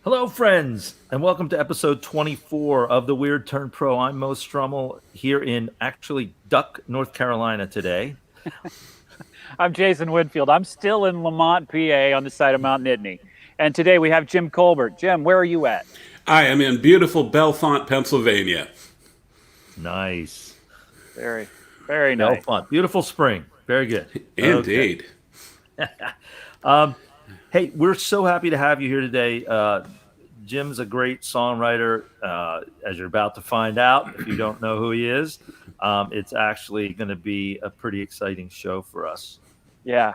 Hello, friends, and welcome to episode 24 of The Weird Turn Pro. I'm Mo Strummel here in actually Duck, North Carolina today. I'm Jason Winfield. I'm still in Lamont, PA on the side of Mount Nittany. And today we have Jim Colbert. Jim, where are you at? I am in beautiful Bellefonte, Pennsylvania. Nice. Very, very nice. Bellefonte. Beautiful spring. Very good. Indeed. Okay. Hey, we're so happy to have you here today. Jim's a great songwriter, as you're about to find out. If you don't know who he is, it's actually going to be a pretty exciting show for us. Yeah.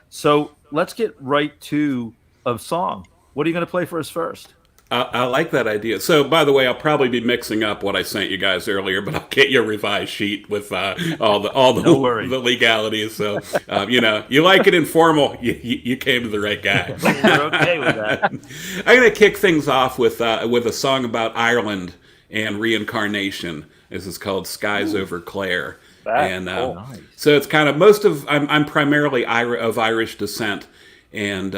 So let's get right to a song. What are you going to play for us first? I like that idea. So, by the way, I'll probably be mixing up what I sent you guys earlier, but I'll get you a revised sheet with all the legalities. So, you like it informal, you came to the right guy. You're okay with that. I'm going to kick things off with a song about Ireland and reincarnation. This is called "Skies Over Clare." Nice. So it's kind of I'm primarily of Irish descent, and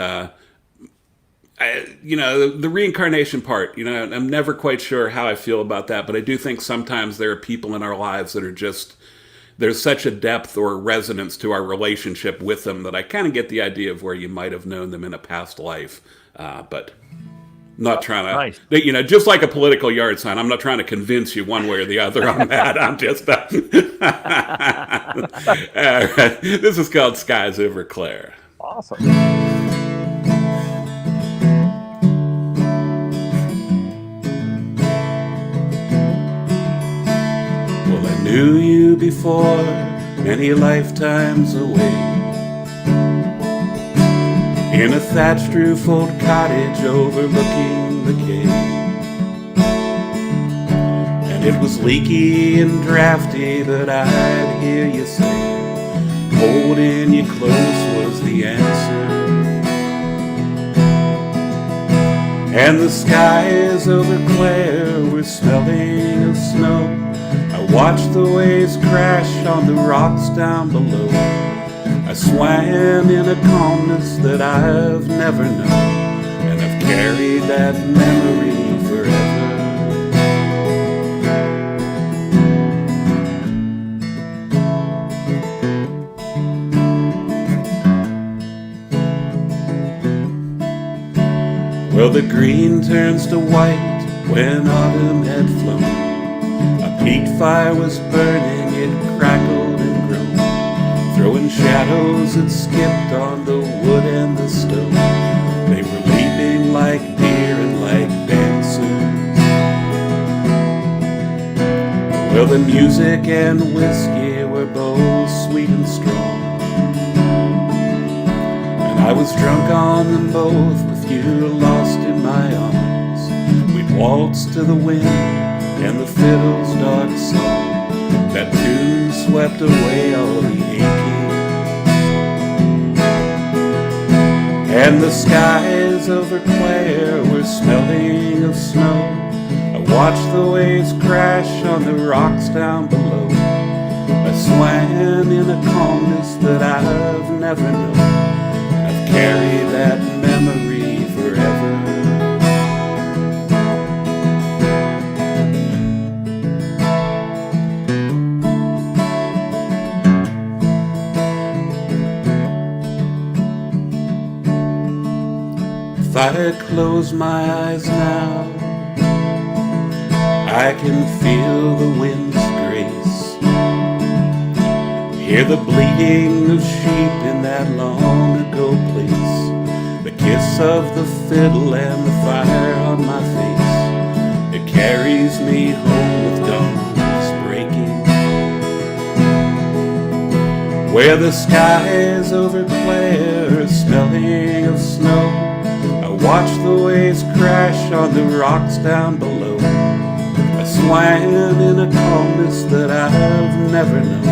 the reincarnation part, I'm never quite sure how I feel about that, but I do think sometimes there are people in our lives that are just, there's such a depth or resonance to our relationship with them that I kind of get the idea of where you might have known them in a past life, but not trying to, nice. Just like a political yard sign, I'm not trying to convince you one way or the other on that. I'm just, all right. This is called Skies Over Clare. Awesome. Knew you before many lifetimes away, in a thatched roof old cottage overlooking the quay. And it was leaky and drafty, but I'd hear you say holding you close was the answer. And the skies over Clare were smelling of snow. I watched the waves crash on the rocks down below. I swam in a calmness that I've never known, and I've carried that memory forever. Well, the green turns to white when autumn had flown. A peat fire was burning, it crackled and groaned, throwing shadows that skipped on the wood and the stone. They were leaping like deer and like dancers. Well, the music and whiskey were both sweet and strong, and I was drunk on them both with you lost in my arms. We'd waltz to the wind and the fiddle's dark song. That tune swept away all the aching. And the skies over Clare were smelling of snow. I watched the waves crash on the rocks down below. I swam in a calmness that I've never known. I've carried that memory forever. If I close my eyes now, I can feel the wind's grace, hear the bleating of sheep in that long ago place, the kiss of the fiddle and the fire on my face. It carries me home with dawn's breaking, where the skies over Clare were smelling of snow. I watched the waves crash on the rocks down below. I swam in a calmness that I've never known,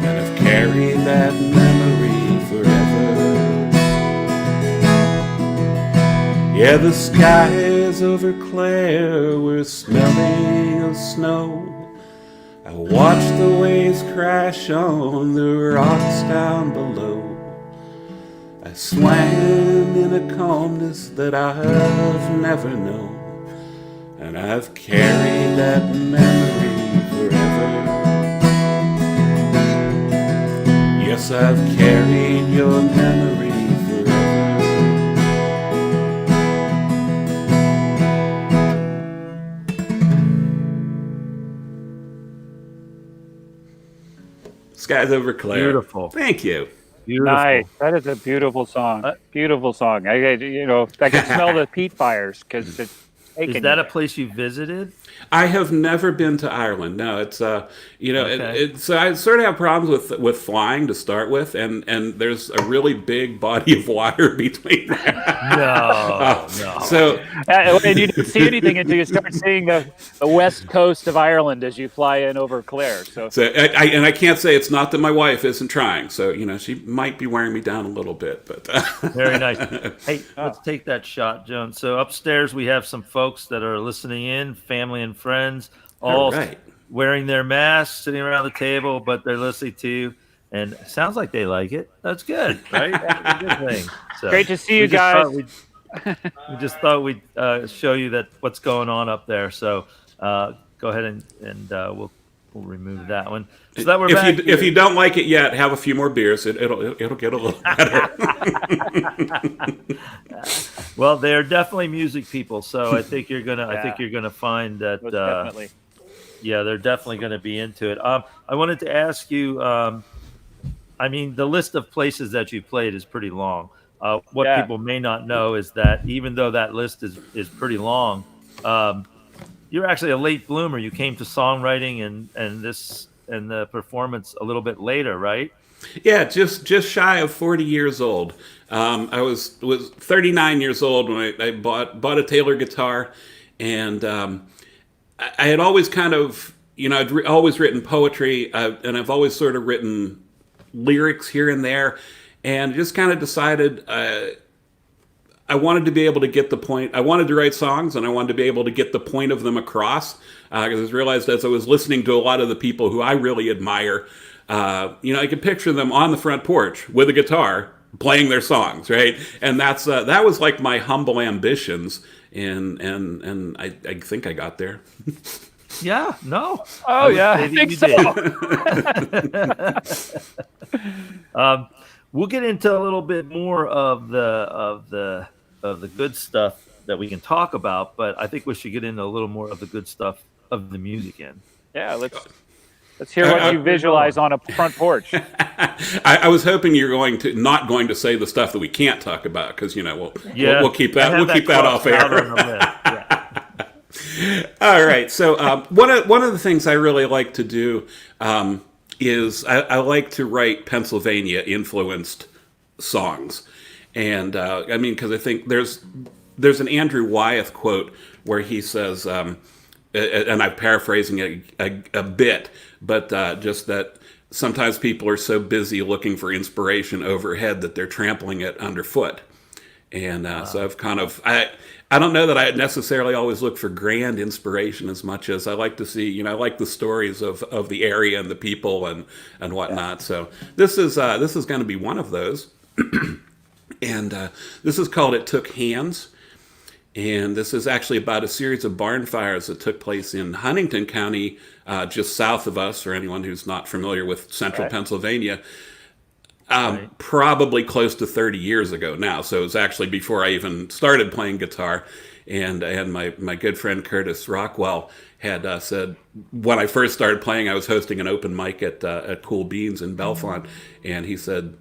and I've carried that memory forever. Yeah, the skies over Clare were smelling of snow. I watched the waves crash on the rocks down below. I swam in a calmness that I've never known, and I've carried that memory forever. Yes, I've carried your memory forever. Skies over Clare. Beautiful. Thank you. Beautiful. Nice. That is a beautiful song. Beautiful song. I can smell the peat fires because it's taking. Is that you a place you visited? I have never been to Ireland. No, it's Okay. it's I sort of have problems with flying to start with, and there's a really big body of water between there. No. So and you didn't see anything until you start seeing the west coast of Ireland as you fly in over Clare. So I can't say it's not that my wife isn't trying. So she might be wearing me down a little bit, but Very nice. Hey, let's take that shot, Joan. So upstairs we have some folks that are listening in, family and friends, all right. wearing their masks, sitting around the table, but they're listening to you. And it sounds like they like it. That's good, right? That's a good thing. So great to see you we just guys. we just thought we'd show you that what's going on up there. So go ahead and we'll remove that one. So that we're back. If you don't like it yet, have a few more beers. It'll get a little better. Well, they're definitely music people, so I think you're gonna find that. Most definitely. Yeah, they're definitely going to be into it. I wanted to ask you. I mean, the list of places that you played is pretty long. What people may not know is that even though that list is pretty long, you're actually a late bloomer. You came to songwriting and the performance a little bit later, right? Yeah, just shy of 40 years old. I was 39 years old when I bought a Taylor guitar, and I had always kind of I'd always written poetry, and I've always sort of written lyrics here and there, and just kind of decided I wanted to be able to get the point. I wanted to write songs, and I wanted to be able to get the point of them across. Because I realized as I was listening to a lot of the people who I really admire, I could picture them on the front porch with a guitar playing their songs, right? And that was like my humble ambitions, and I think I got there. Yeah. No. Oh yeah, I think so. We'll get into a little bit more of the good stuff that we can talk about, but I think we should get into a little more of the good stuff of the music end. Yeah, let's hear what you visualize on a front porch. I was hoping you're not going to say the stuff that we can't talk about, because we'll keep that off air. All right. So one of the things I really like to do is I like to write Pennsylvania influenced songs, and because I think there's an Andrew Wyeth quote where he says, and I'm paraphrasing it a bit, but just that sometimes people are so busy looking for inspiration overhead that they're trampling it underfoot. And so I've kind of, I don't know that I necessarily always look for grand inspiration as much as I like to see, I like the stories of the area and the people and whatnot. So this is going to be one of those. And this is called It Took Hands. And this is actually about a series of barn fires that took place in Huntington County, just south of us, for anyone who's not familiar with central Pennsylvania. Probably close to 30 years ago now. So it was actually before I even started playing guitar. And my good friend Curtis Rockwell had said, when I first started playing, I was hosting an open mic at Cool Beans in Bellefonte. And he said,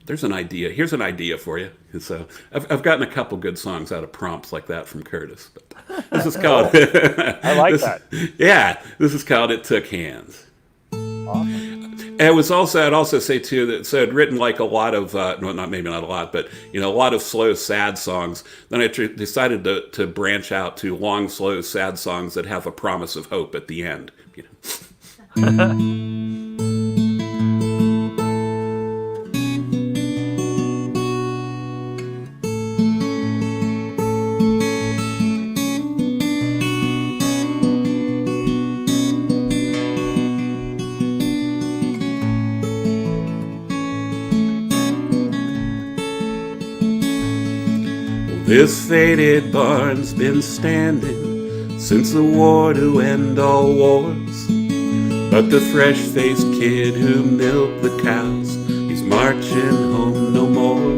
there's an idea. Here's an idea for you. And so I've gotten a couple good songs out of prompts like that from Curtis. But this is called... I like that. Yeah, this is called It Took Hands. Awesome. And it was also, I'd also say too that so I'd written like a lot of no, not maybe not a lot, but a lot of slow sad songs. Then I decided to branch out to long slow sad songs that have a promise of hope at the end. This faded barn's been standing since the war to end all wars. But the fresh-faced kid who milked the cows, he's marching home no more.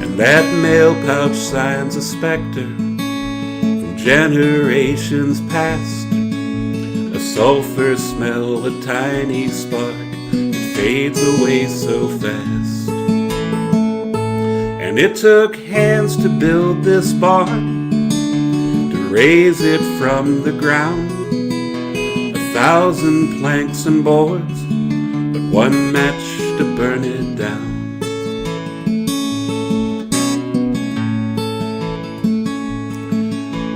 And that mail pouch signs a specter from generations past. A sulfur smell, a tiny spark, it fades away so fast. And it took hands to build this barn, to raise it from the ground. 1,000 planks and boards, but one match to burn it down.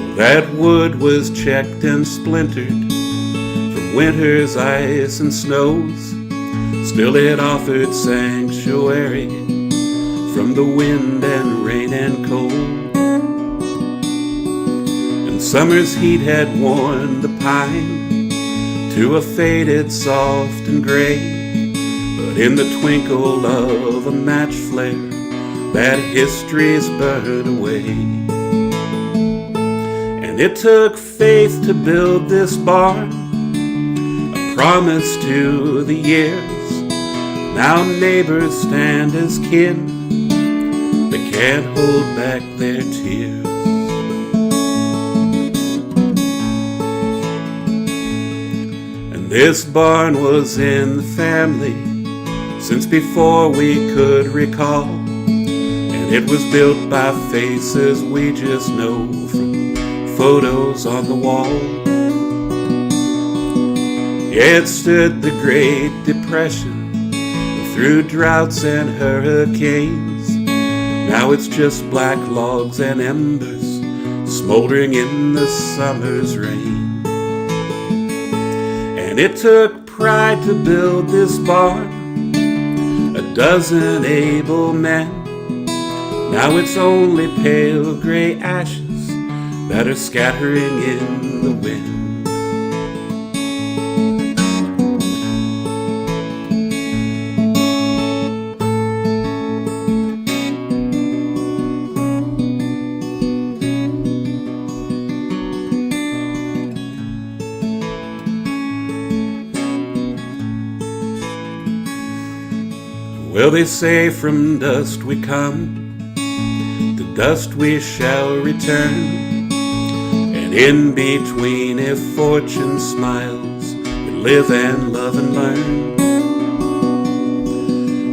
Well, that wood was checked and splintered from winter's ice and snows. Still it offered sanctuary from the wind and rain and cold. And summer's heat had worn the pine to a faded soft and gray. But in the twinkle of a match flare, that history's burned away. And it took faith to build this barn, a promise to the years. Now neighbors stand as kin, they can't hold back their tears. And this barn was in the family since before we could recall. And it was built by faces we just know from photos on the wall. Yeah, it stood the Great Depression through droughts and hurricanes. Now it's just black logs and embers smoldering in the summer's rain. And it took pride to build this barn, a dozen able men. Now it's only pale gray ashes that are scattering in the wind. Well, they say from dust we come, to dust we shall return. And in between, if fortune smiles, we live and love and learn.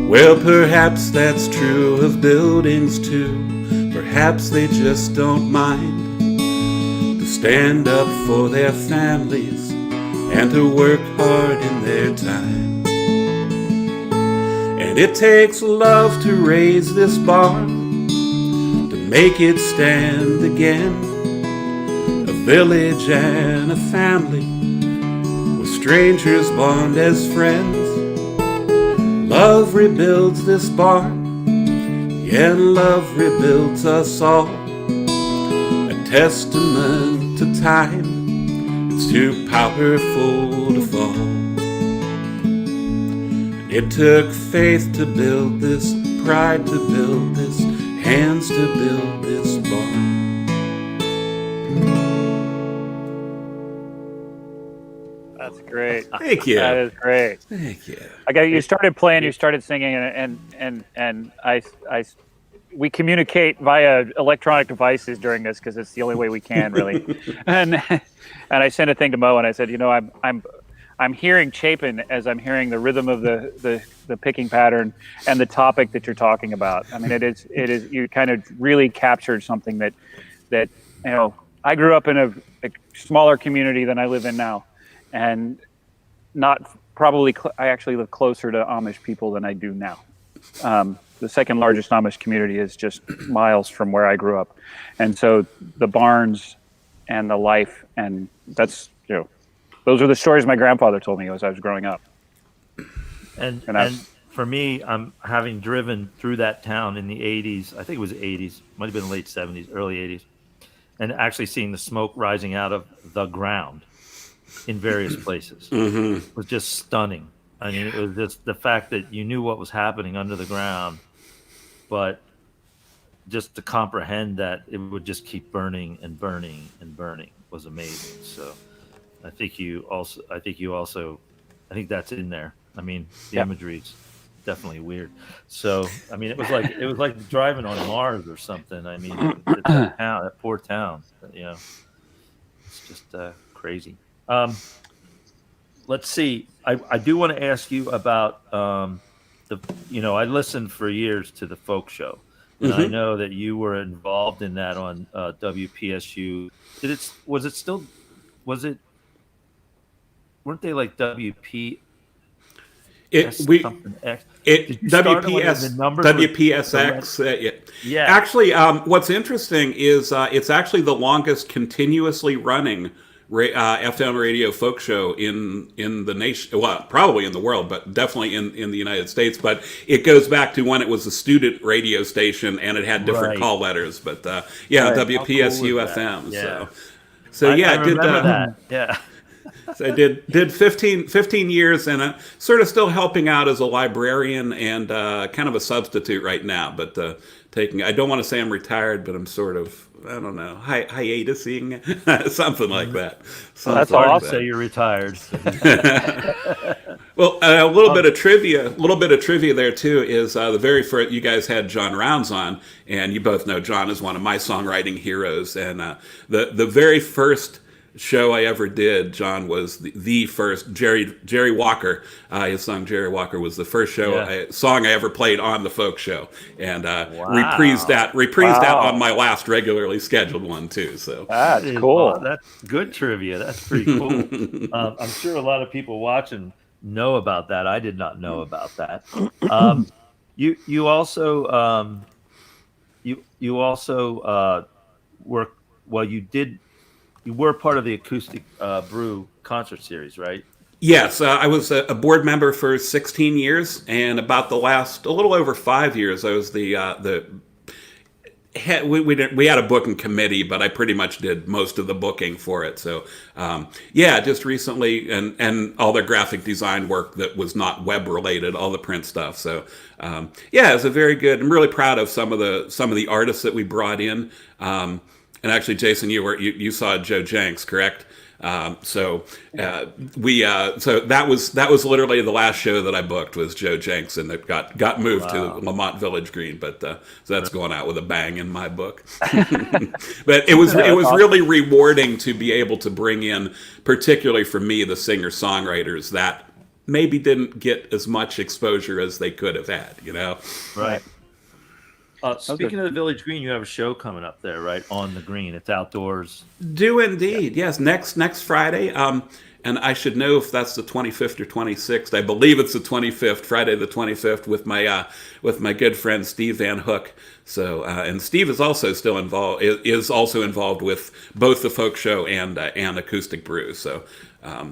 Well, perhaps that's true of buildings too. Perhaps they just don't mind to stand up for their families and to work hard in their time. And it takes love to raise this barn, to make it stand again. A village and a family, where strangers bond as friends. Love rebuilds this barn, yeah, and love rebuilds us all. A testament to time, it's too powerful to fall. It took faith to build this, pride to build this, hands to build this barn. That's great. Thank you. That is great. Thank you. I got you started playing, you started singing, and we communicate via electronic devices during this because it's the only way we can really. and I sent a thing to Mo and I said, I'm hearing Chapin as I'm hearing the rhythm of the picking pattern and the topic that you're talking about. I mean, it is you kind of really captured something that I grew up in a smaller community than I live in now, and not probably. I actually live closer to Amish people than I do now. The second largest Amish community is just miles from where I grew up, and so the barns and the life, and that's, those are the stories my grandfather told me as I was growing up. And for me, I'm having driven through that town in the 80s. I think it was the 80s, might have been late 70s, early 80s, and actually seeing the smoke rising out of the ground in various places was just stunning. I mean, it was just the fact that you knew what was happening under the ground, but just to comprehend that it would just keep burning and burning and burning was amazing. So I think that's in there. I mean, the imagery's definitely weird. So I mean, it was like driving on Mars or something. I mean, that poor town. It's just crazy. Let's see. I do want to ask you about I listened for years to the folk show, and I know that you were involved in that on WPSU. Weren't they like WP? WPSX. Yeah. Actually, what's interesting is it's actually the longest continuously running FM radio folk show in the nation. Well, probably in the world, but definitely in the United States. But it goes back to when it was a student radio station and it had different call letters. But WPSU FM. Yeah. So I remember that. Yeah. So I did 15 years, and sort of still helping out as a librarian and kind of a substitute right now. But I don't want to say I'm retired, but I'm sort of, I don't know, hiatusing, something like that. That's awesome. Say you're retired. Well, a little bit of trivia there too is the very first, you guys had John Rounds on, and you both know John is one of my songwriting heroes, and the very first show I ever did, John was the first. Jerry Walker, his song Jerry Walker was the first song I ever played on the folk show, and reprised that on my last regularly scheduled one too. So that's cool. That's good trivia. That's pretty cool. I'm sure a lot of people watching know about that. I did not know about that. You also work. Well, you were part of the Acoustic Brew concert series, right? Yes, I was a board member for 16 years, and about the last, a little over 5 years, I was the head. We had a booking committee, but I pretty much did most of the booking for it. So, just recently, and all the graphic design work that was not web related, all the print stuff. So, it was a very good. I'm really proud of some of the artists that we brought in. And actually, Jason, you saw Joe Jenks, correct? So that was literally the last show that I booked was Joe Jenks, and it got moved to Lamont Village Green. But so that's going out with a bang in my book. But it was really rewarding to be able to bring in, particularly for me, the singer songwriters that maybe didn't get as much exposure as they could have had. Right. Speaking of the Village Green, you have a show coming up there, right? On the green. It's outdoors. Do indeed. Yeah. Yes. Next Friday. And I should know if that's the 25th or 26th. I believe it's the 25th, Friday the 25th, with my good friend Steve Van Hook. So and Steve is also still involved. Is also involved with both the folk show and Acoustic Brew. So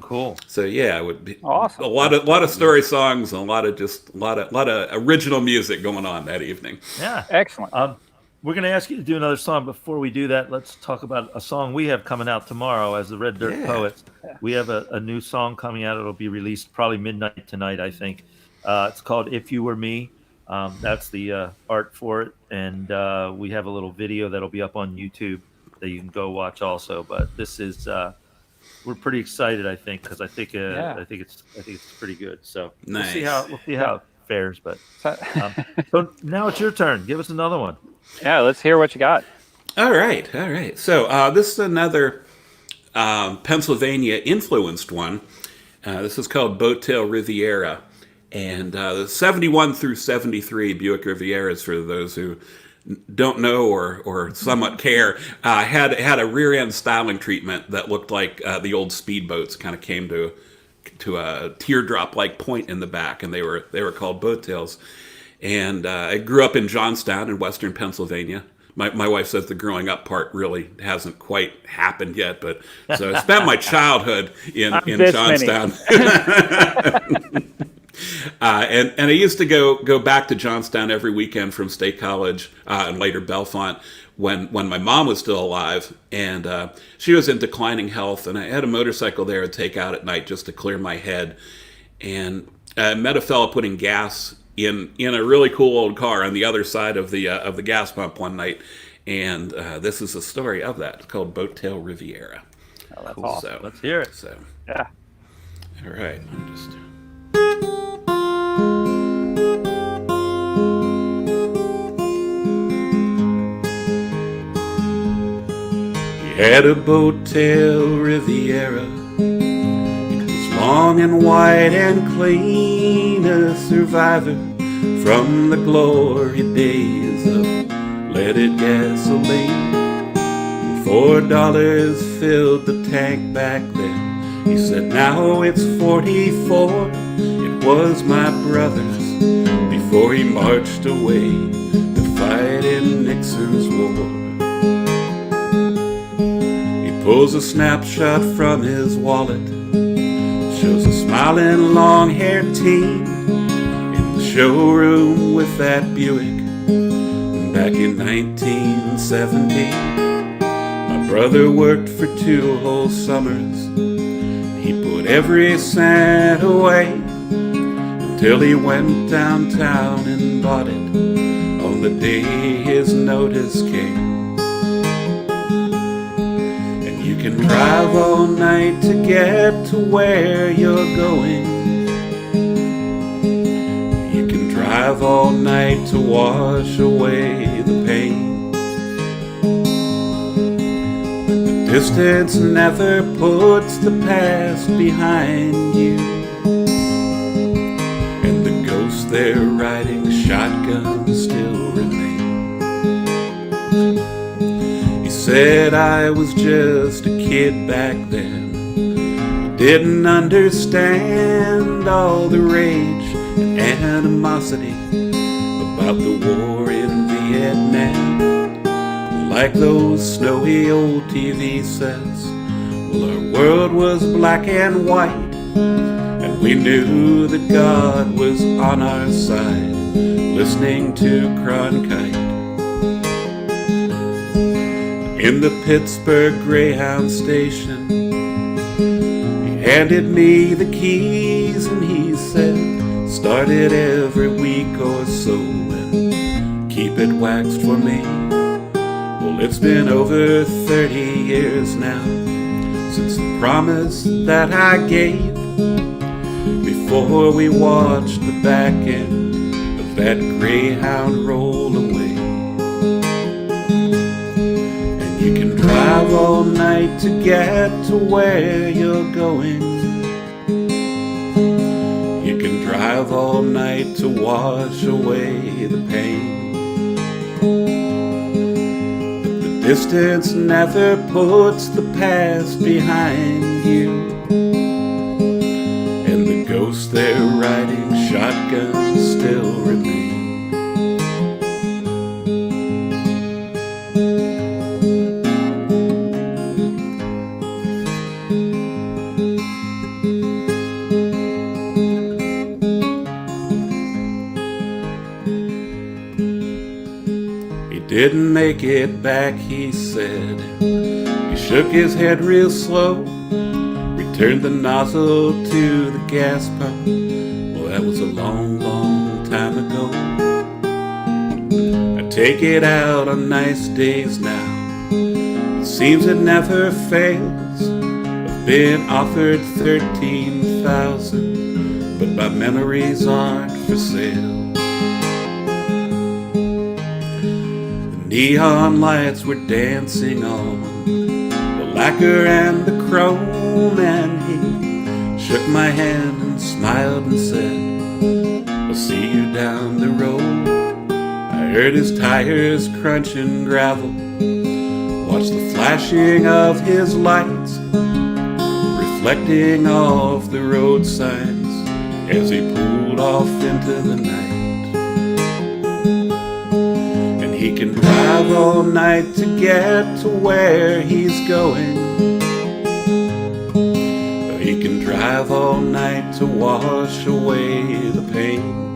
cool. So it would be awesome. A lot of story songs and a lot of original music going on that evening. Yeah, excellent. We're going to ask you to do another song. Before we do that, let's talk about a song we have coming out tomorrow as the Red Dirt Poets. We have a new song coming out. It'll be released probably midnight tonight, I think. It's called If You Were Me. That's the art for it. And we have a little video that'll be up on YouTube that you can go watch also. But this is we're pretty excited, I think, because I think it's pretty good. So nice. We'll see how it fares. But so now it's your turn. Give us another one. Yeah, let's hear what you got. All right. So this is another Pennsylvania influenced one. This is called Boattail Riviera, and 71 through 73 Buick Rivieras, for those who don't know or somewhat care, had a rear end styling treatment that looked like the old speedboats kind of came a teardrop-like point in the back, and they were called boat tails. And I grew up in Johnstown in western Pennsylvania. My wife says the growing up part really hasn't quite happened yet, but so I spent my childhood in Johnstown. And I used to go back to Johnstown every weekend from State College and later Bellefonte when my mom was still alive, and she was in declining health, and I had a motorcycle there to take out at night just to clear my head. And I met a fellow putting gas in a really cool old car on the other side of the gas pump one night, and this is a story of that. It's called Boat Tail Riviera. Oh, that's awesome. So, let's hear it. So, Yeah. all right, I'm just. He had a boat tail Riviera. It was long and wide and clean, a survivor from the glory days of leaded gasoline. $4 filled the tank back then. He said, now it's 44. It was my brother's before he marched away to fight in Nixon's war. He pulls a snapshot from his wallet, shows a smiling long-haired teen in the showroom with that Buick back in 1917. My brother worked for 2 whole summers. He put every cent away until he went downtown and bought it on the day his notice came. And you can drive all night to get to where you're going. You can drive all night to wash away the pain. The distance never puts the past behind you, and the ghosts they're riding shotgun still remain. He said I was just a kid back then, didn't understand all the rage and animosity about the war in Vietnam. Like those snowy old TV sets, well, our world was black and white, and we knew that God was on our side, listening to Cronkite. In the Pittsburgh Greyhound station, he handed me the keys and he said, start it every week or so and keep it waxed for me. Well, it's been over 30 years now since the promise that I gave before we watched the back end of that Greyhound roll away. And you can drive all night to get to where you're going. You can drive all night to wash away the pain. Distance never puts the past behind you, and the ghosts they're riding shotgun still remain. Didn't make it back, he said. He shook his head real slow, returned the nozzle to the gas pump. Well, that was a long, long time ago. I take it out on nice days now. It seems it never fails. I've been offered 13,000, but my memories aren't for sale. Neon lights were dancing on the lacquer and the chrome, and he shook my hand and smiled and said, I'll see you down the road. I heard his tires crunching gravel, watched the flashing of his lights reflecting off the road signs as he pulled off into the night. And he can drive all night to get to where he's going. He can drive all night to wash away the pain.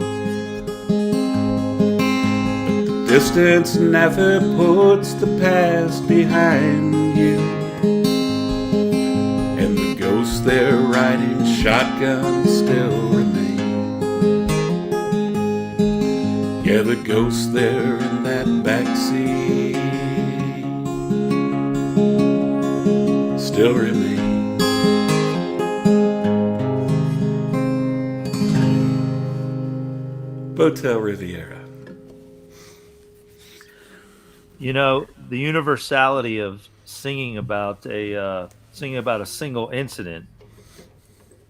Distance never puts the past behind you, and the ghosts they're riding shotgun still remain. Yeah, the ghosts there in that backseat still remain. Hotel Riviera. You know, the universality of singing about a single incident,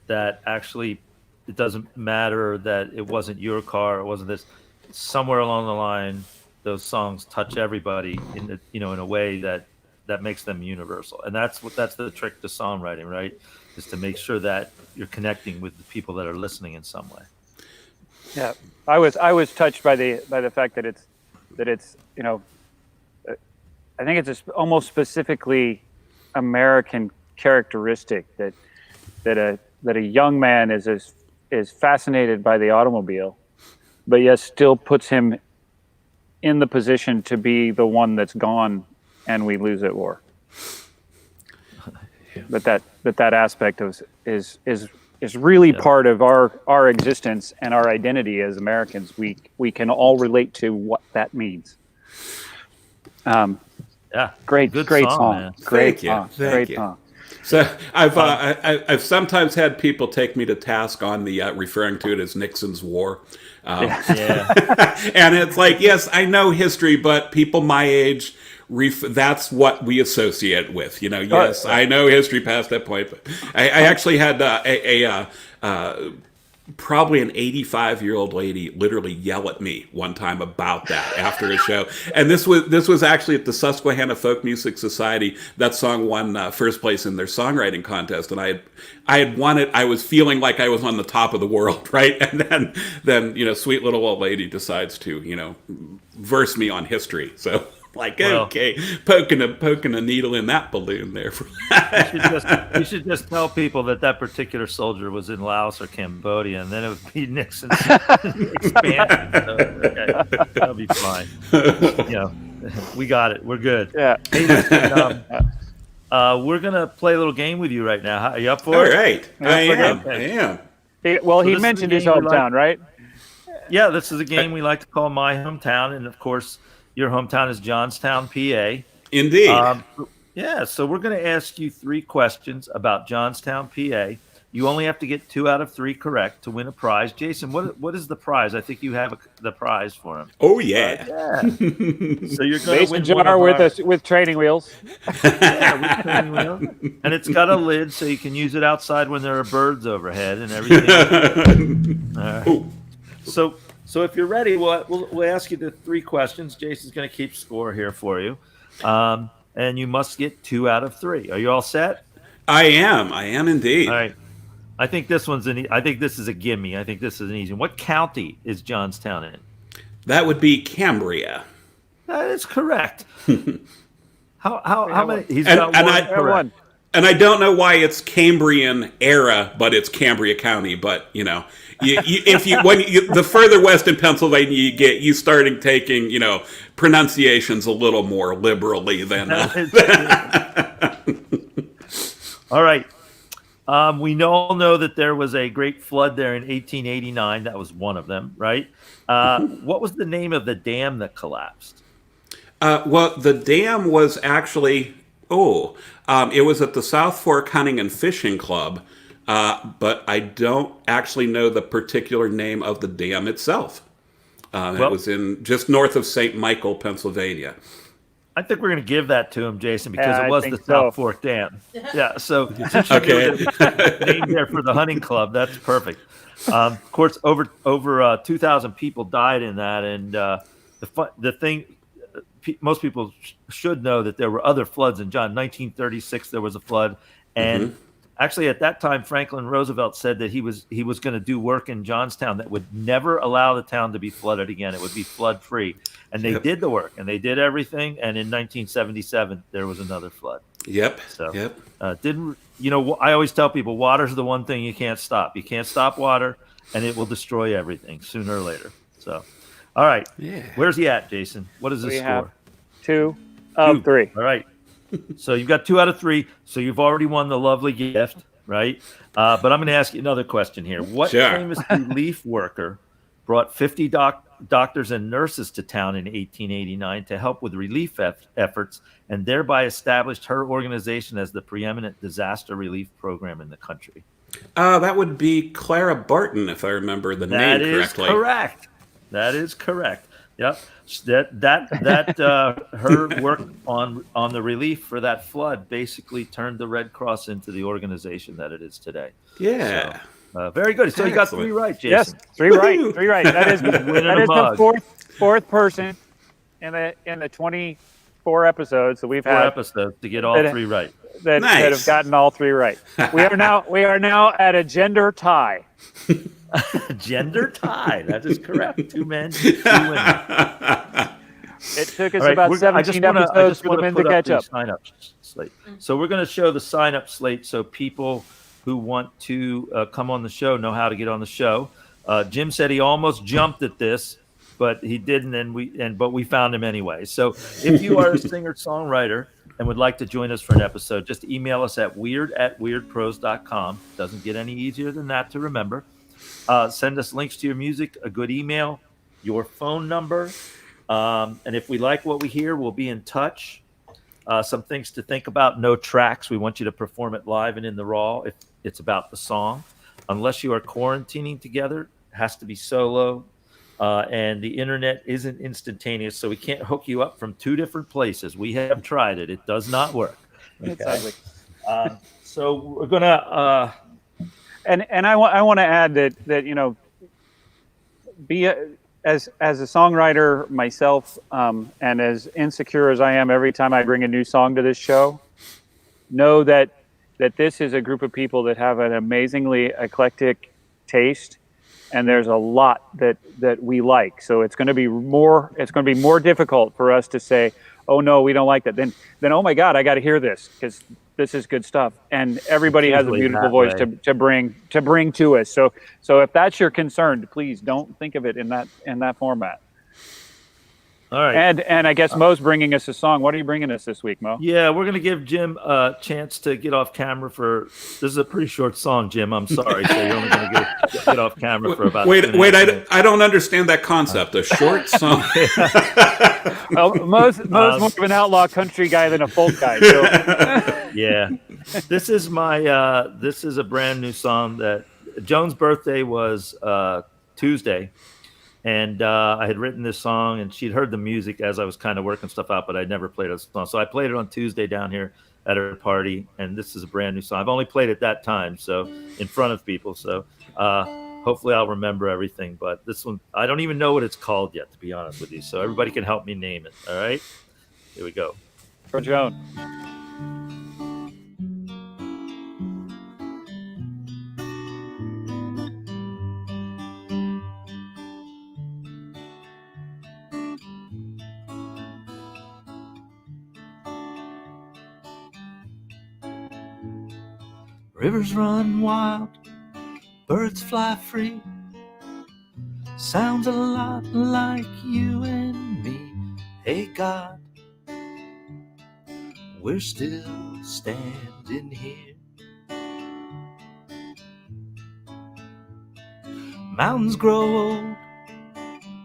that actually it doesn't matter that it wasn't your car, it wasn't this. Somewhere along the line, those songs touch everybody in in a way that makes them universal, and that's the trick to songwriting, right? Is to make sure that you're connecting with the people that are listening in some way. Yeah, I was touched by the fact that it's I think it's almost specifically American characteristic that a young man is fascinated by the automobile, but yet still puts him in the position to be the one that's gone and we lose at war. But that aspect is really part of our existence and our identity as Americans. We can all relate to what that means. Yeah, great song. Man. Great Thank song. you. Great you. song. So I've sometimes had people take me to task on the referring to it as Nixon's War. Yeah. And it's like, yes, I know history, but people my age, that's what we associate with. Yes, I know history past that point. But I actually had probably an 85-year-old lady literally yell at me one time about that after a show. And this was actually at the Susquehanna Folk Music Society. That song won first place in their songwriting contest, and I had won it. I was feeling like I was on the top of the world, right? And then sweet little old lady decides to verse me on history. So okay, poking a needle in that balloon there. You should just tell people that particular soldier was in Laos or Cambodia, and then it would be Nixon's expansion. So, okay, that'll be fine. We got it. We're good. Yeah. Hey, listen, we're gonna play a little game with you right now. Are you up for All it? right, I am. He So mentioned his hometown, right? Yeah, this is a game we like to call My Hometown, and of course, your hometown is Johnstown, PA. Indeed. So we're going to ask you 3 questions about Johnstown, PA. You only have to get 2 out of 3 correct to win a prize. Jason, what is the prize? I think you have the prize for him. Oh yeah. So you're going to Mason win jar with training wheels. Yeah, with training wheels. And it's got a lid so you can use it outside when there are birds overhead and everything. All right. Ooh. So if you're ready, we'll ask you the 3 questions. Jason's going to keep score here for you. And you must get 2 out of 3. Are you all set? I am indeed. All right. I think this is a gimme. I think this is an easy one. What county is Johnstown in? That would be Cambria. That is correct. How many? He's got one correct. And I don't know why it's Cambrian era, but it's Cambria County. But the further west in Pennsylvania you get, you starting taking pronunciations a little more liberally than. All right. We all know that there was a great flood there in 1889. That was one of them, right? What was the name of the dam that collapsed? Well, the dam was actually. It was at the South Fork Hunting and Fishing Club, but I don't actually know the particular name of the dam itself. It was in just north of St. Michael, Pennsylvania. I think we're going to give that to him, Jason, because it was the South Fork Dam. Yeah, so Okay. named there for the hunting club. That's perfect. Of course, over 2,000 people died in that, and the thing. Most people should know that there were other floods in John. 1936, there was a flood, and Actually, at that time, Franklin Roosevelt said that he was going to do work in Johnstown that would never allow the town to be flooded again. It would be flood free, and they did the work and they did everything. And in 1977, there was another flood. Yep. So Yep. didn't I always tell people water's the one thing you can't stop. You can't stop water, and it will destroy everything sooner or later. So, all right, where's he at, Jason? What is the score? Have 2 of 3. All right. So you've got 2 out of 3. So you've already won the lovely gift, right? But I'm going to ask you another question here. What famous relief worker brought 50 doctors and nurses to town in 1889 to help with relief efforts and thereby established her organization as the preeminent disaster relief program in the country? That would be Clara Barton, if I remember the name correctly. That is correct. Yep. Her work on the relief for that flood basically turned the Red Cross into the organization that it is today. Yeah. So, very good. So you got 3 right, Jason. Yes, 3 right. 3 right. That is the fourth person in the 24 episodes that we've had. 4 episodes to get all 3 right. That have gotten all 3 right. We are now at a gender tie. Gender tie. That is correct. 2 men, 2 women. It took us about 17 episodes for the men to catch up. Sign up slate. So we're going to show the sign up slate so people who want to come on the show know how to get on the show. Jim said he almost jumped at this, but he didn't, but we found him anyway. So if you are a singer-songwriter and would like to join us for an episode, just email us at weird@weirdprose.com. Doesn't get any easier than that to remember. Send us links to your music, a good email, your phone number. And if we like what we hear, we'll be in touch. Some things to think about: no tracks. We want you to perform it live and in the raw if it's about the song. Unless you are quarantining together, it has to be solo. And the internet isn't instantaneous, so we can't hook you up from 2 different places. We have tried it. It does not work. Okay? So we're going to... And I want to add that as a songwriter myself, and as insecure as I am every time I bring a new song to this show, know that this is a group of people that have an amazingly eclectic taste, and there's a lot that we like. So it's going to be more difficult for us to say, oh no, we don't like that. Then oh my God, I got to hear this because this is good stuff. And everybody has a beautiful voice to bring to us. So if that's your concern, please don't think of it in that format. All right. And I guess Mo's bringing us a song. What are you bringing us this week, Mo? Yeah, we're going to give Jim a chance to get off camera for... This is a pretty short song, Jim. I'm sorry. So you're only going to get off camera for about... Wait, I don't understand that concept. A short song? Well, Mo's more of an outlaw country guy than a folk guy. So. Yeah. This is a brand new song that... Joan's birthday was Tuesday. And I had written this song, and she'd heard the music as I was kind of working stuff out, but I'd never played a song. So I played it on Tuesday down here at her party, and this is a brand new song. I've only played it that time, so in front of people. So hopefully I'll remember everything. But this one, I don't even know what it's called yet, to be honest with you. So everybody can help me name it. All right? Here we go. For Joan. Rivers run wild, birds fly free. Sounds a lot like you and me. Hey God, we're still standing here. Mountains grow old,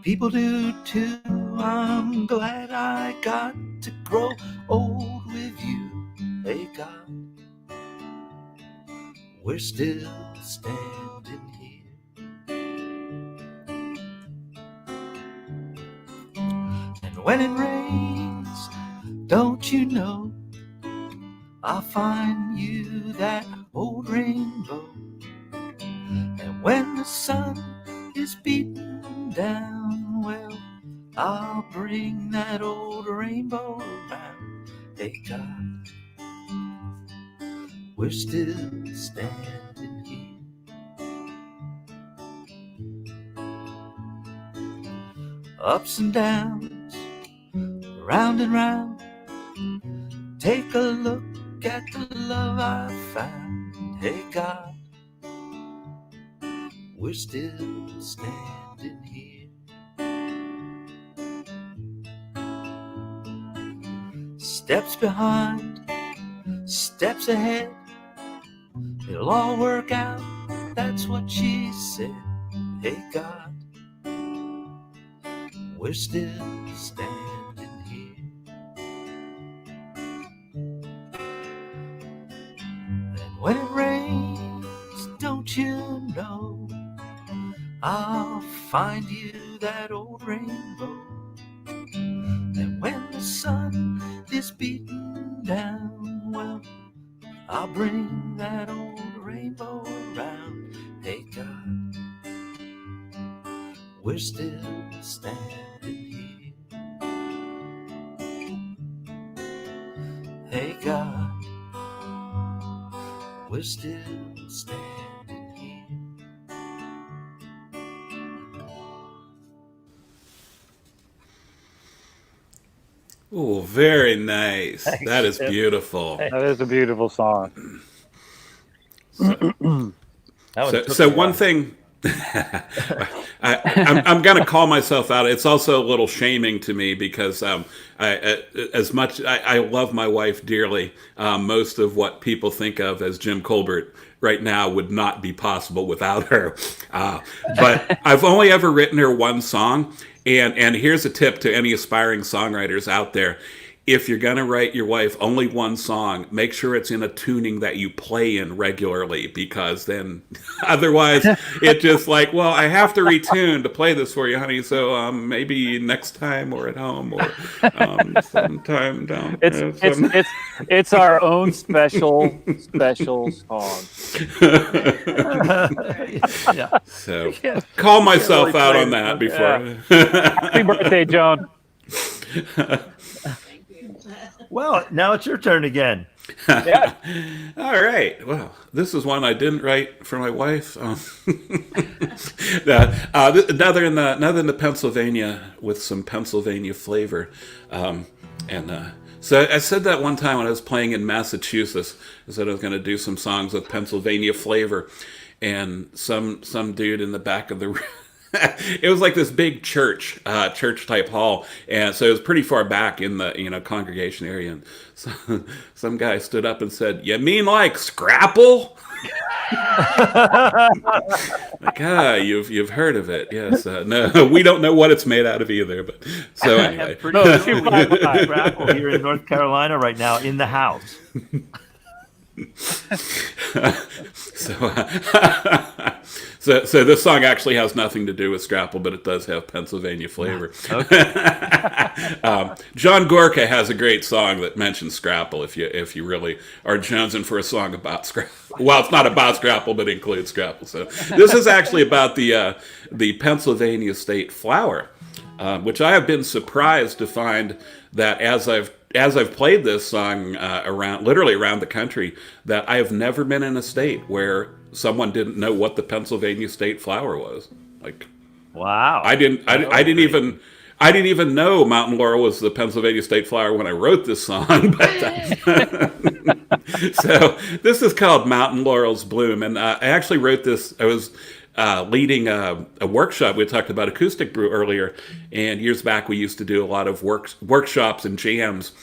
people do too. I'm glad I got to grow old with you. Hey God, we're still standing here. And when it rains, don't you know, I'll find you that old rainbow. And when the sun is beating down, well, I'll bring that old rainbow around. Hey God, we're still standing here. Ups and downs, round and round. Take a look at the love I found. Hey God, we're still standing here. Steps behind, steps ahead. It'll all work out, that's what she said. Hey God, we're still standing here. And when it rains, don't you know, I'll find you that old rainbow. And when the sun is beating down, well, I'll bring that old rainbow around. Hey God, we're still standing here. Hey God, we're still standing here. Oh, very nice. Thanks, That is Jim. beautiful. That is a beautiful song. So one thing, I'm going to call myself out. It's also a little shaming to me because as much I love my wife dearly, most of what people think of as Jim Colbert right now would not be possible without her. But I've only ever written her one song. And here's a tip to any aspiring songwriters out there. If you're going to write your wife only one song, make sure it's in a tuning that you play in regularly, because then otherwise it's just like, well, I have to retune to play this for you, honey. So maybe next time or at home or sometime down. It's our own special song. Yeah. So call myself really out play on it. that before. Happy birthday, Joan. Well, now it's your turn again. Yeah. All right. Well, this is one I didn't write for my wife. Another in the Pennsylvania with some Pennsylvania flavor. So I said that one time when I was playing in Massachusetts. I said I was going to do some songs with Pennsylvania flavor, and some dude in the back of the room. It was like this big church type hall, and so it was pretty far back in the congregation area. And so, some guy stood up and said, "You mean like Scrapple?" Like, you've heard of it? Yes. No, we don't know what it's made out of either. But so anyway, Scrapple here in North Carolina right now in the house. So this song actually has nothing to do with Scrapple, but it does have Pennsylvania flavor. Okay. John Gorka has a great song that mentions Scrapple. If you really are jonesing for a song about Scrapple, well, it's not about Scrapple, but includes Scrapple. So this is actually about the Pennsylvania state flower, which I have been surprised to find that as I've played this song literally around the country, that I have never been in a state where someone didn't know what the Pennsylvania state flower was. Like, Wow. I didn't even know Mountain Laurel was the Pennsylvania state flower when I wrote this song. But so this is called Mountain Laurel's Bloom, and I actually wrote this. I was leading a workshop. We talked about acoustic brew earlier, and years back we used to do a lot of workshops and jams,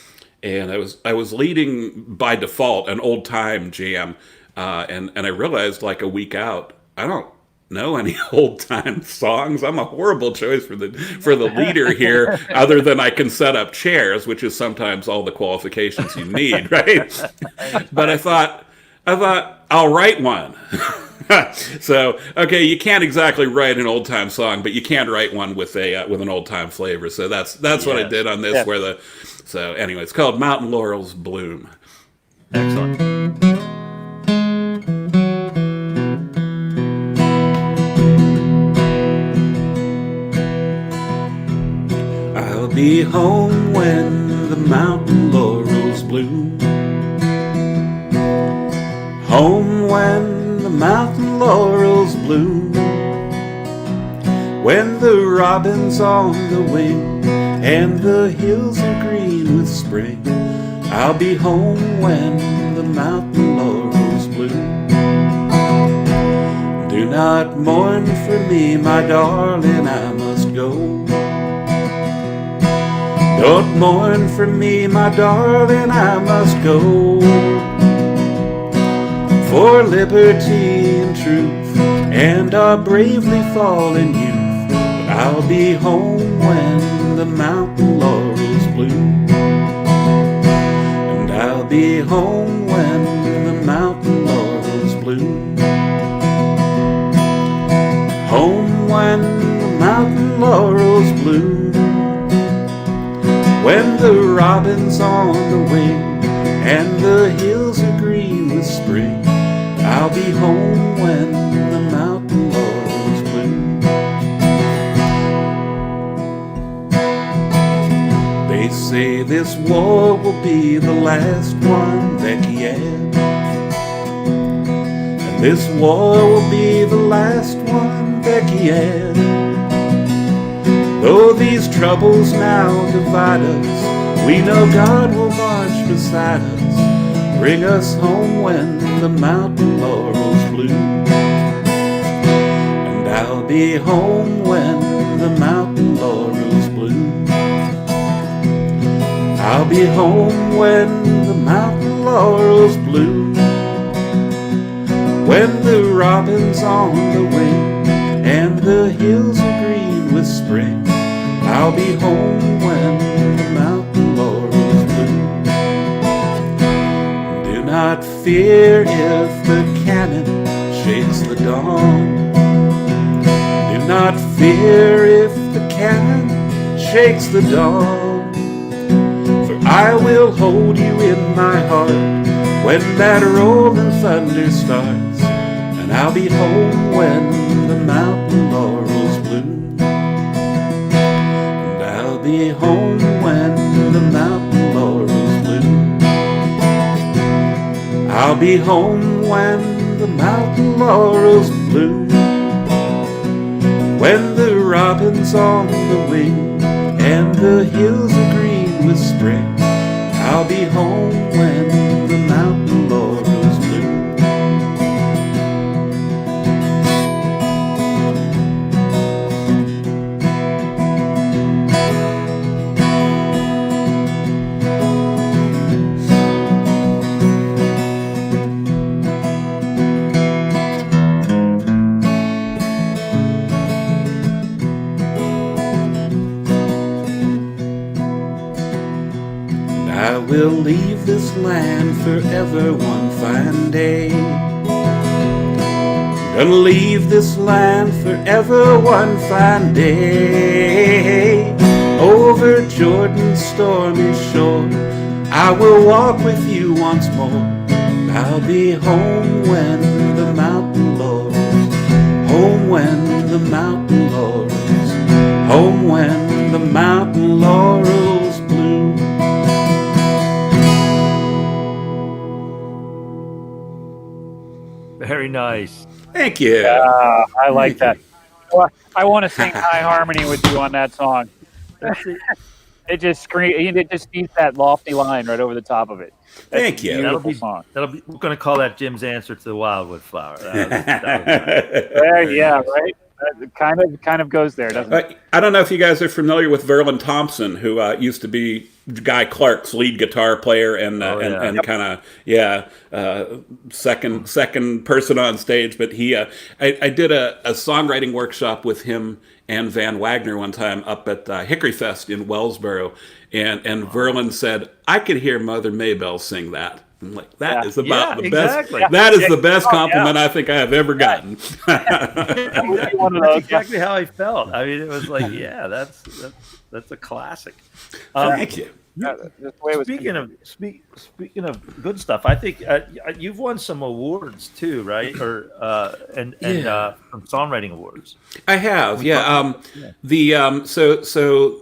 and I was leading by default an old time jam, and I realized like a week out, I don't know any old time songs. I'm a horrible choice for the leader here, other than I can set up chairs, which is sometimes all the qualifications you need, right? But I thought I'll write one. So, okay, you can't exactly write an old time song, but you can write one with an old time flavor. So that's what I did on this. Yeah. So anyway, it's called Mountain Laurel's Bloom. Excellent. I'll be home when the mountain laurels bloom. Home when the mountain laurels bloom, when the robin's on the wing and the hills are green with spring. I'll be home when the mountain laurels bloom. Do not mourn for me, my darling, I must go. Don't mourn for me, my darling, I must go. For liberty and truth and our bravely fallen youth, I'll be home when the mountain laurels bloom. And I'll be home when the mountain laurels bloom. Home when the mountain laurels bloom, when the robin's on the wing and the hills are green with spring. I'll be home when the mountain laurels bloom. They say this war will be the last one that he had, and this war will be the last one that he had. Though these troubles now divide us, we know God will march beside us, bring us home when the mountain laurels bloom. And I'll be home when the mountain laurels bloom. I'll be home when the mountain laurels bloom, when the robin's on the wing and the hills are green with spring. I'll be home when the mountain laurels bloom. Do not fear if the cannon shakes the dawn. Do not fear if the cannon shakes the dawn. For I will hold you in my heart when that rolling thunder starts. And I'll be home when the mountain laurels bloom. Be home when the mountain laurels bloom. I'll be home when the mountain laurels bloom, when the robin's on the wing and the hills are green with spring. I'll be home when the mountain laurels bloom. I will leave this land forever one fine day. Gonna leave this land forever one fine day. Over Jordan's stormy shore, I will walk with you once more. I'll be home when the mountain laurels, home when the mountain laurels, home when the mountain laurels bloom. Very nice. Thank you. I like that. Well, I want to sing high harmony with you on that song. It just screams. It just needs that lofty line right over the top of it. That's Thank you. Beautiful song. We're going to call that Jim's answer to the Wildwood Flower. Yeah, right. It kind of goes there, doesn't it? I don't know if you guys are familiar with Verlin Thompson, who used to be Guy Clark's lead guitar player and kind of second person on stage. But I did a songwriting workshop with him and Van Wagner one time up at Hickory Fest in Wellsboro, and Verlin said, "I could hear Mother Maybelle sing that." I'm like, that is about the best. That is the best compliment I think I have ever gotten. That's exactly how I felt. I mean, it was like, yeah, that's a classic. Thank you. Speaking of good stuff, I think you've won some awards too, right? Or and from songwriting awards. I have, yeah. So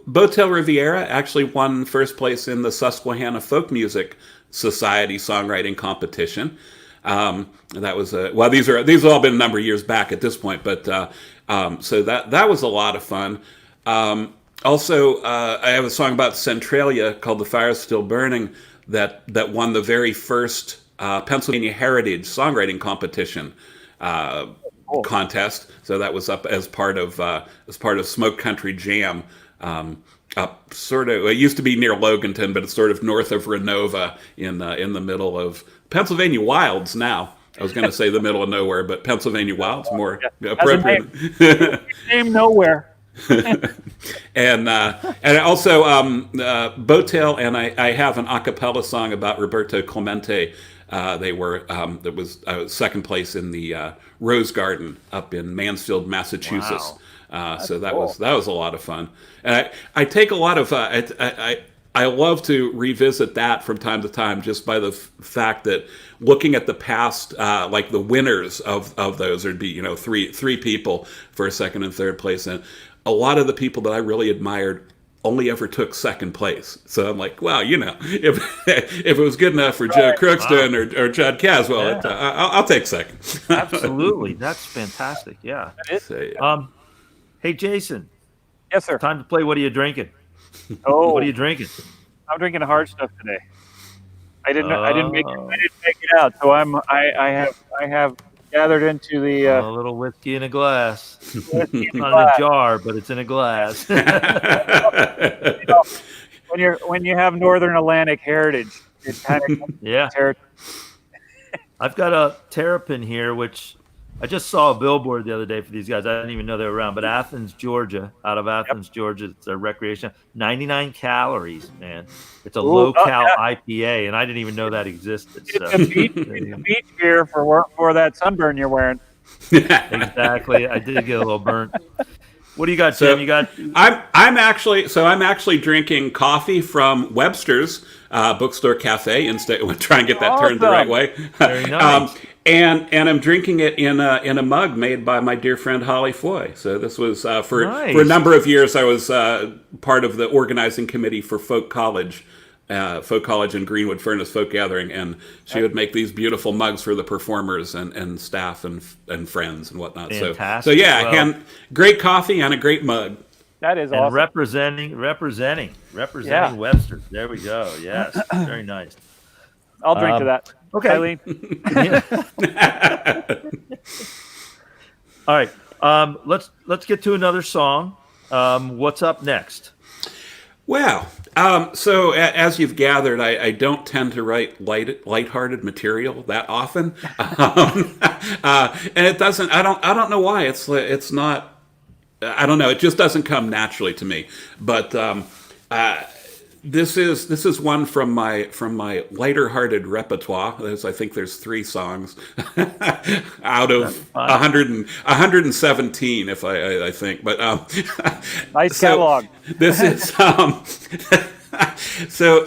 Botel Riviera actually won first place in the Susquehanna Folk Music Society songwriting competition. That was well. These have all been a number of years back at this point, but so that was a lot of fun. Also, I have a song about Centralia called "The Fire is Still Burning" that won the very first Pennsylvania Heritage Songwriting Competition contest. So that was up as part of Smoke Country Jam. Up sort of, it used to be near Loganton, but it's sort of north of Renova in the middle of Pennsylvania Wilds now. I was going to say the middle of nowhere, but Pennsylvania Wilds more appropriate. Name nowhere. And also Botel and I have an a cappella song about Roberto Clemente. They were that was second place in the Rose Garden up in Mansfield, Massachusetts. Wow. So that was a lot of fun. And I take a lot of I love to revisit that from time to time, just by the fact that looking at the past, like the winners of those, there'd be three people for a second and third place, and a lot of the people that I really admired only ever took second place. So I'm like, well, if it was good enough for Joe Crookston or Judd Caswell, I'll take second. Absolutely, that's fantastic. Yeah. Hey, Jason. Yes, sir. Time to play. What are you drinking? Oh, What are you drinking? I'm drinking hard stuff today. I didn't make it out, so I have gathered into the A little whiskey in a glass. whiskey in Not glass. in a jar, but it's in a glass. When you have Northern Atlantic heritage, it kind of Yeah. I've got a Terrapin here, which I just saw a billboard the other day for these guys. I didn't even know they were around. But Athens, Georgia, out of Athens, Georgia, it's a recreation. 99 calories, man. It's a low-cal IPA, and I didn't even know that existed. So. It's a beach beer for that sunburn you're wearing. Exactly. I did get a little burnt. What do you got, Tim? You got? I'm actually drinking coffee from Webster's Bookstore Cafe instead. We'll try and get that turned the right way. Very nice. And I'm drinking it in a mug made by my dear friend Holly Foy. So this was for a number of years. I was part of the organizing committee for Folk College in Greenwood Furnace Folk Gathering, and she would make these beautiful mugs for the performers and staff and friends and whatnot. Fantastic. So yeah, great coffee and a great mug. That is And awesome. representing Webster. There we go. Yes, very nice. I'll drink to that. Okay. Eileen. All right. Let's get to another song. What's up next? Well, so as you've gathered, I don't tend to write lighthearted material that often, and it doesn't. I don't know why. It's not. I don't know. It just doesn't come naturally to me. But this is one from my lighter-hearted repertoire. I think there's 3 songs out of 117, if I think. But Nice catalog. This is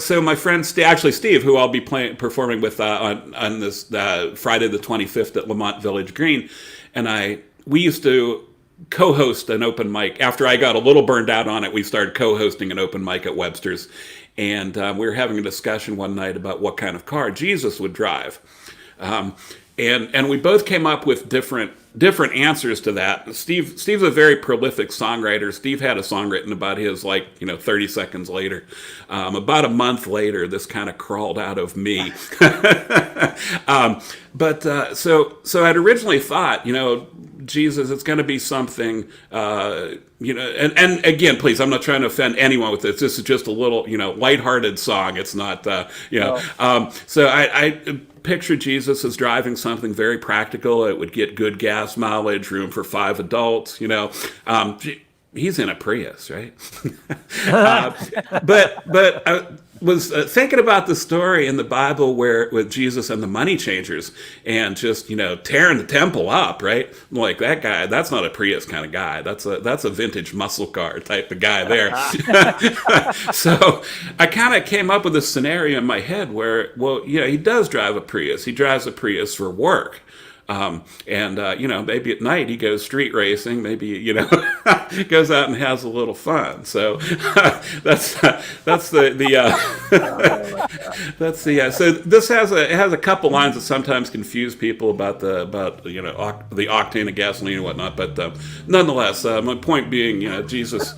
so my friend Steve, who I'll be performing with on this Friday the 25th at Lamont Village Green, and we used to co-host an open mic. After I got a little burned out on it, we started co-hosting an open mic at Webster's, and we were having a discussion one night about what kind of car Jesus would drive, and we both came up with different answers to that. Steve's a very prolific songwriter. Steve had a song written about his 30 seconds later. About a month later, this kind of crawled out of me. So I'd originally thought, Jesus, it's going to be something, and again, please, I'm not trying to offend anyone with this. This is just a little, lighthearted song. It's not, so I picture Jesus as driving something very practical. It would get good gas mileage, room for 5 adults, he's in a Prius, right? But I was thinking about the story in the Bible with Jesus and the money changers and just tearing the temple up, right? Like that guy, that's not a Prius kind of guy. That's a vintage muscle car type of guy there. So I kind of came up with a scenario in my head where, he does drive a Prius. He drives a Prius for work. Maybe at night he goes street racing. Maybe goes out and has a little fun. So that's So this has a couple lines that sometimes confuse people about the octane of gasoline and whatnot. But nonetheless, my point being, Jesus,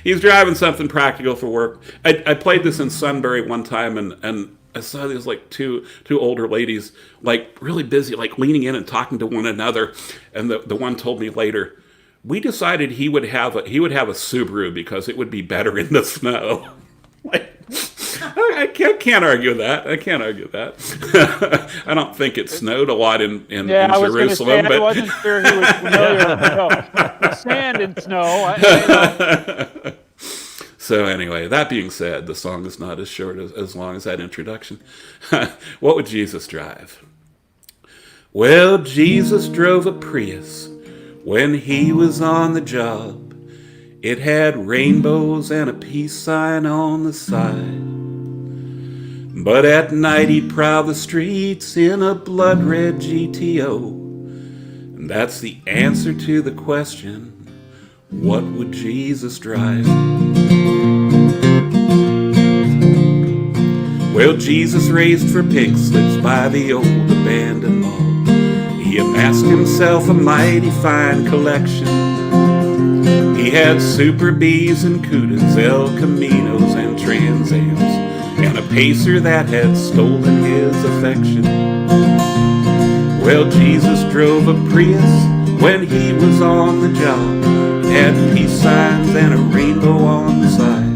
he's driving something practical for work. I played this in Sunbury one time, and I saw these like two older ladies, like really busy, like leaning in and talking to one another. And the one told me later, we decided he would have a Subaru because it would be better in the snow. Like, I can't argue that. I can't argue that. I don't think it snowed a lot in I was Jerusalem, say, I wasn't sure he was familiar with sand and snow. So anyway, that being said, the song is not as short as long as that introduction. What would Jesus drive? Well, Jesus drove a Prius when he was on the job. It had rainbows and a peace sign on the side. But at night he'd prowl the streets in a blood-red GTO. And that's the answer to the question, what would Jesus drive? Well, Jesus raised for pig slips by the old abandoned mall. He amassed himself a mighty fine collection. He had Super Bs and Cudas, El Caminos and Trans Ams, and a pacer that had stolen his affection. Well, Jesus drove a Prius when he was on the job. It had peace signs and a rainbow on the side.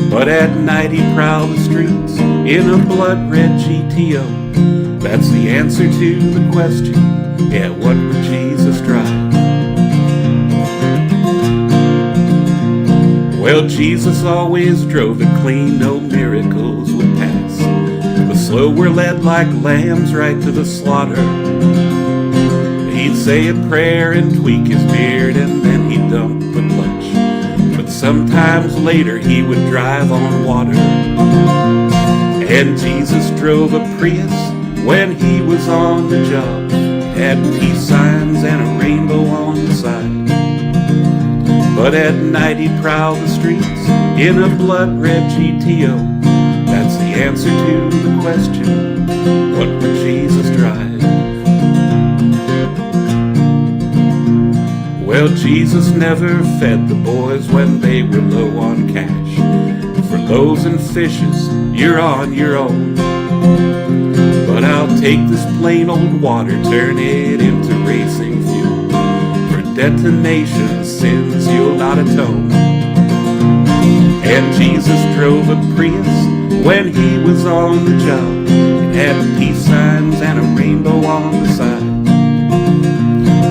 But at night he prowled the streets in a blood-red GTO. That's the answer to the question, yeah, what would Jesus drive? Well, Jesus always drove it clean, no miracles would pass. The slow were led like lambs right to the slaughter. He'd say a prayer and tweak his beard, and then he'd dump the clutch. But sometimes later he would drive on water. And Jesus drove a Prius when he was on the job. Had peace signs and a rainbow on the side. But at night he'd prowl the streets in a blood-red GTO. That's the answer to the question, what would Jesus drive? Well, Jesus never fed the boys when they were low on cash. For loaves and fishes, you're on your own. But I'll take this plain old water, turn it into racing fuel. Detonation sins you'll not atone. And Jesus drove a Prius when he was on the job. It had peace signs and a rainbow on the side.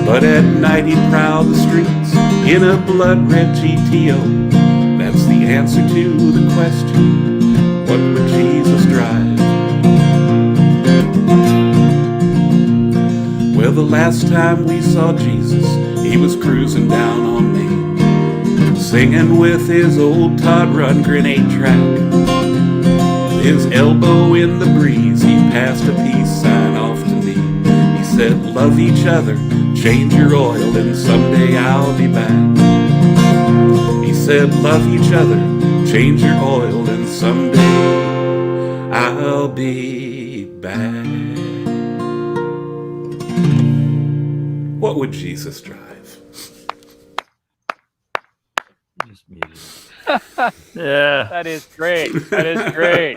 But at night he'd prowl the streets in a blood-red GTO. That's the answer to the question, what would Jesus drive? Well, the last time we saw Jesus, he was cruising down on Main, singing with his old Todd Rundgren 8-track. His elbow in the breeze, he passed a peace sign off to me. He said, love each other, change your oil, and someday I'll be back. He said, love each other, change your oil, and someday I'll be back. What would Jesus drive? Just muted. Yeah. That is great. That is great.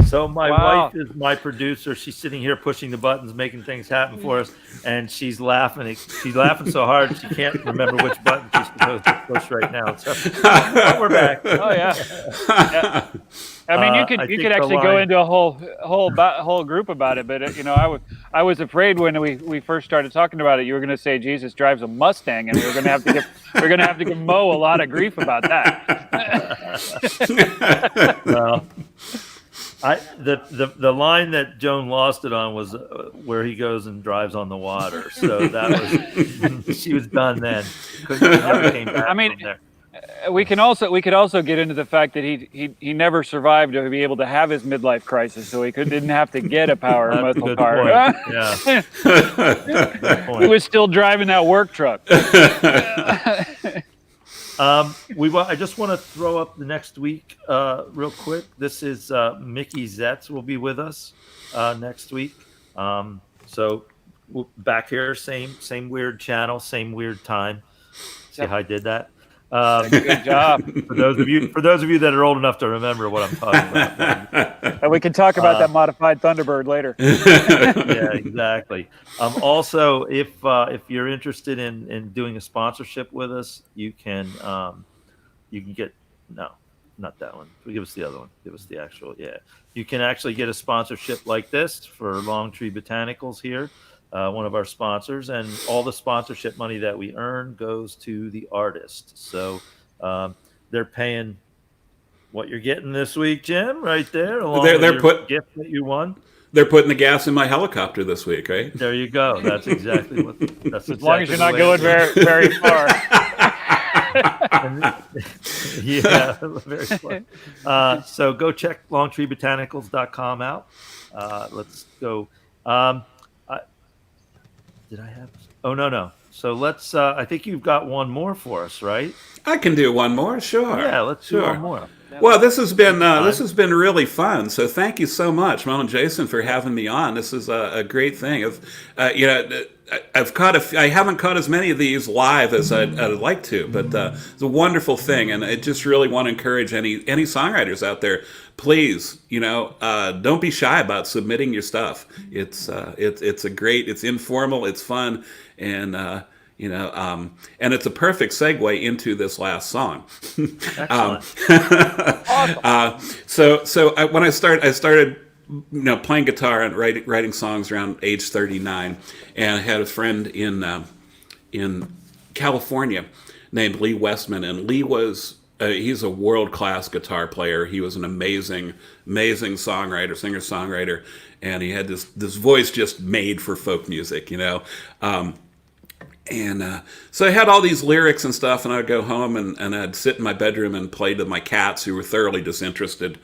So my wife is my producer. She's sitting here pushing the buttons, making things happen for us, and she's laughing. She's laughing so hard she can't remember which button she's supposed to push right now. So we're back. Oh yeah. I mean, you could actually go into a whole group about it, but I was afraid when we first started talking about it, you were going to say Jesus drives a Mustang, and we were going to have to give Mo a lot of grief about that. Well, the line that Joan lost it on was where he goes and drives on the water. So that was she was done then. Never came back from there. we could also get into the fact that he never survived to be able to have his midlife crisis, so he didn't have to get a power That's a muscle good car. point. Yeah. Good point. He was still driving that work truck. I just want to throw up the next week real quick. This is Mickey Zetz will be with us next week. So back here, same weird channel, same weird time. See how I did that? Good job. For those of you that are old enough to remember what I'm talking about. And we can talk about that modified Thunderbird later. Yeah, exactly. Also, if you're interested in doing a sponsorship with us, you can get not that one. Give us the other one. Give us the actual. Yeah, you can actually get a sponsorship like this for Long Tree Botanicals here, one of our sponsors, and all the sponsorship money that we earn goes to the artist. So they're paying what you're getting this week, Jim, right there. They're putting gift that you won. They're putting the gas in my helicopter this week, right? There you go. That's exactly what. That's as long as you're not going very far. Yeah, very far. So go check longtreebotanicals.com out. Let's go. Did I have? Oh, no. So let's. I think you've got one more for us, right? I can do one more, sure. Yeah, let's do one more. Well, this has been really fun. So thank you so much, Mom and Jason, for having me on. This is a great thing. I haven't caught as many of these live as I'd like to, but it's a wonderful thing, and I just really want to encourage any songwriters out there. Please, don't be shy about submitting your stuff. It's informal, it's fun, and and it's a perfect segue into this last song. Excellent. When I started playing guitar and writing songs around age 39, and I had a friend in California named Lee Westman, and Lee was he's a world-class guitar player. He was an amazing singer-songwriter, and he had this voice just made for folk music, So I had all these lyrics and stuff, and I'd go home and I'd sit in my bedroom and play to my cats, who were thoroughly disinterested.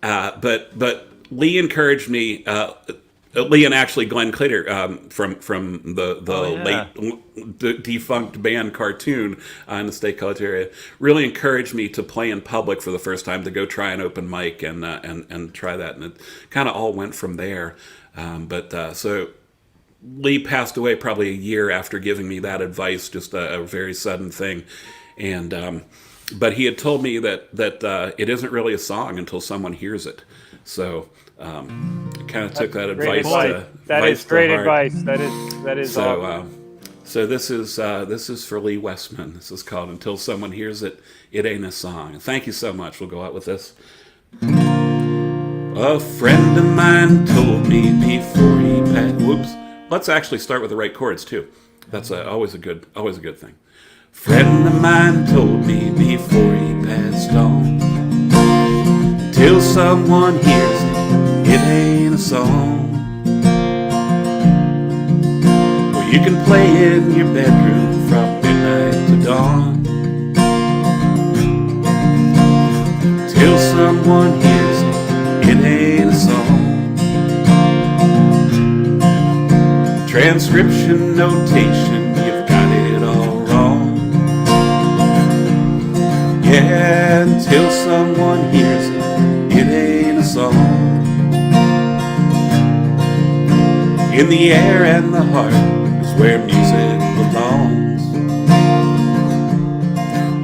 But Lee encouraged me. Lee and actually Glenn Clitter from the late defunct band Cartoon in the State College area really encouraged me to play in public for the first time, to go try an open mic and try that, and it kind of all went from there. So Lee passed away probably a year after giving me that advice, just a very sudden thing, and but he had told me that it isn't really a song until someone hears it. So I kind of took that advice. That is great advice. That is so. Awesome. So this is for Lee Westman. This is called "Until Someone Hears It, It Ain't a Song." Thank you so much. We'll go out with this. A friend of mine told me before he passed. Whoops. Let's actually start with the right chords too. That's always a good thing. Friend of mine told me before he passed on, till someone hears it, it ain't a song. Well, you can play it in your bedroom from midnight to dawn, till someone hears it, it ain't a song. Transcription, notation, you've got it all wrong. Yeah, until someone hears it, it ain't a song. In the air and the heart is where music belongs.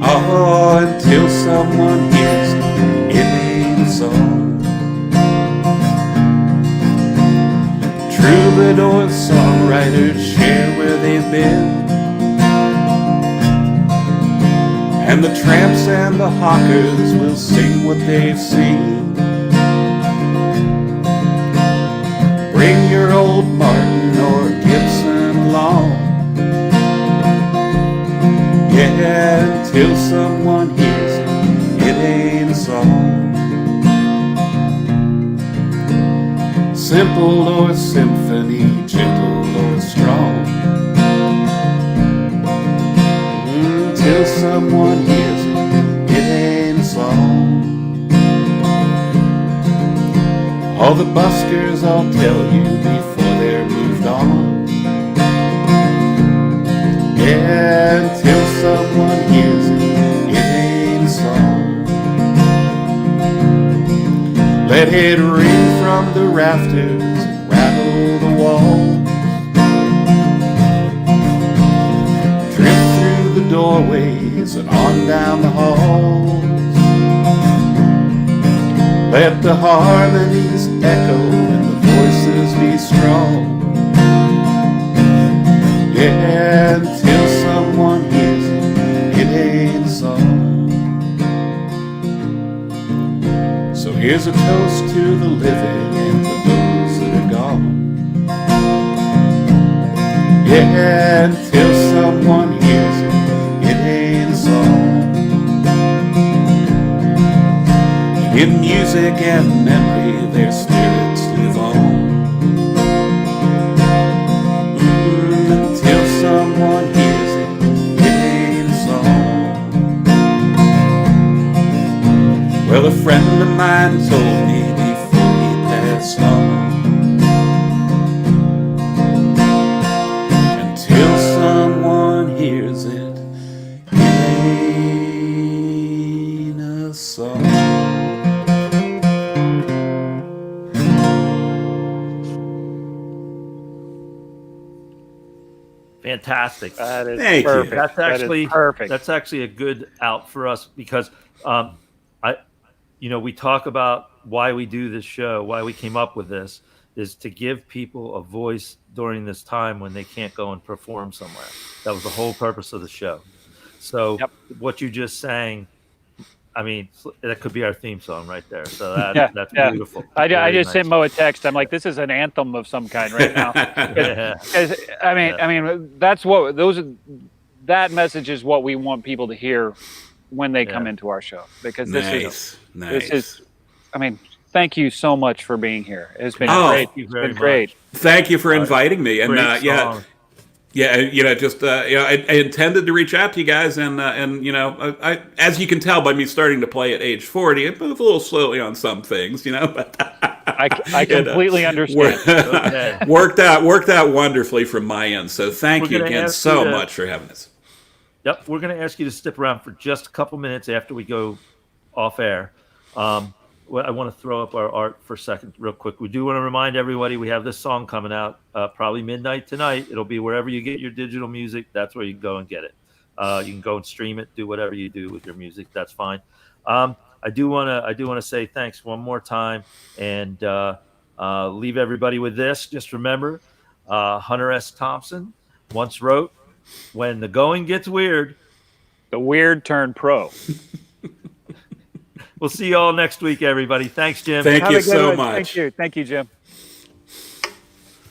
Oh, until someone hears it, it ain't a song. Troubadours, songwriters share where they've been, and the tramps and the hawkers will sing what they've seen. Bring your old Martin or Gibson along. Yeah, until someone hears it, it ain't a song. Simple or symphony, gentle or strong, till someone hears it, it ain't a song. All the buskers all tell you before they're moved on. Yeah, until someone hears it, it ain't a song. Let it ring from the rafters and rattle the walls. Drip through the doorways and on down the halls. Let the harmonies echo and the voices be strong. Yeah, until someone hears it, it ain't a song. So here's a toast to the living and to those that are gone. Yeah, until someone hears it, it ain't a song. In music and memory, their spirits live on. Until someone hears it, it ain't a song. Well, a friend of mine told me before he passed on. Until someone hears it, it ain't a song. Fantastic. That is Thank you. perfect. That's actually that is perfect. that's actually a good out for us because we talk about why we do this show, why we came up with this is to give people a voice during this time when they can't go and perform somewhere. That was the whole purpose of the show. So Yep. what you just sang, I mean, that could be our theme song right there. So that's Yeah. beautiful. I Very just nice. sent Mo a text. I'm like, this is an anthem of some kind right now. Yeah. 'Cause, I mean, that's what that message is what we want people to hear when they come into our show, because this is, I mean, thank you so much for being here. It's been great. Thank you It's very been great. much. Thank you for inviting me. And Great song. I intended to reach out to you guys, and I, as you can tell by me starting to play at age 40, I move a little slowly on some things, but I completely understand. Okay. worked out wonderfully from my end. So thank you again so much for having us. Yep, we're going to ask you to stick around for just a couple minutes after we go off air. I want to throw up our art for a second real quick. We do want to remind everybody we have this song coming out probably midnight tonight. It'll be wherever you get your digital music. That's where you can go and get it. You can go and stream it, do whatever you do with your music. That's fine. I do want to say thanks one more time and leave everybody with this. Just remember, Hunter S. Thompson once wrote, "When the going gets weird, The weird turn pro." We'll see you all next week, everybody. Thanks, Jim. Thank Have you a good so one. much. Thank you, Jim.